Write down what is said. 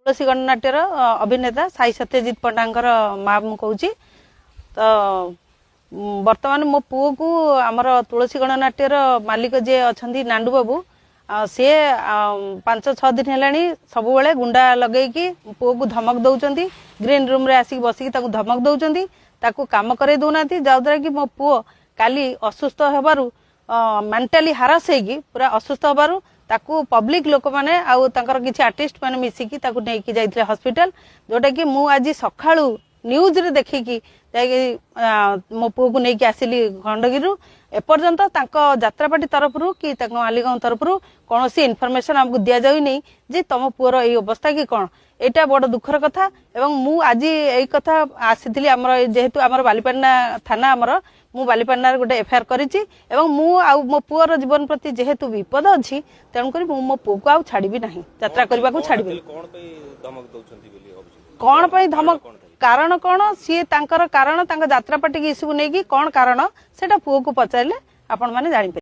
तुलसी गणनाट्यर अभिनेता साई सत्यजित पंडांकर माँ मु कहूँ तो वर्तमान मो पुओ को आमर तुलसी गणनाट्यर मालिक जे अच्छा नांडू बाबू सी 5-6 दिन है सब गुंडा लगेगी पुओ को धमक दौरान ग्रीन रूम रे आसिक बसिक धमक दौरान ताकू काम करे दौना जहाँद्वारा कि मो पुओ काली असुस्थ होबारु मेंटली हारास होगी पूरा असुस्थ होबारु ताकू पब्लिक लोक मैंने आउ किसी आर्टिस्ट मैंने मिसिकी ताकू नहीं जाइए हॉस्पिटल जोटा कि मु आज सकाळू न्यूज रे देखिकी मो पुओ को लेकिन आसिली खंडगिरी एपर्यंत जात्रापाटी तरफ कि मालिक तरफ कौन इनफॉरमेशन आमको दि जाऊ नहीं जे तुम पुअर ये अवस्था कि कौन यहाँ बड़ दुखर कथा एवं मु आज यही कथा आसी आमर जेहेतु आमर बालीपाटना थाना आमर मु बालीपाटना गोटे एफआईआर करिछि एवं मु आउ मो पुअर जीवन प्रति जेहेतु विपद अच्छी तेणुक मो पुओ को आउ छाड़बी नहीं यात्रा करने को छाड़बी कौन पे धमक कारण कौन सी कारण जात्रापाटी इश्यू को लेकिन कौन कारण से पुओ को पचारे आपण मैंने जानी।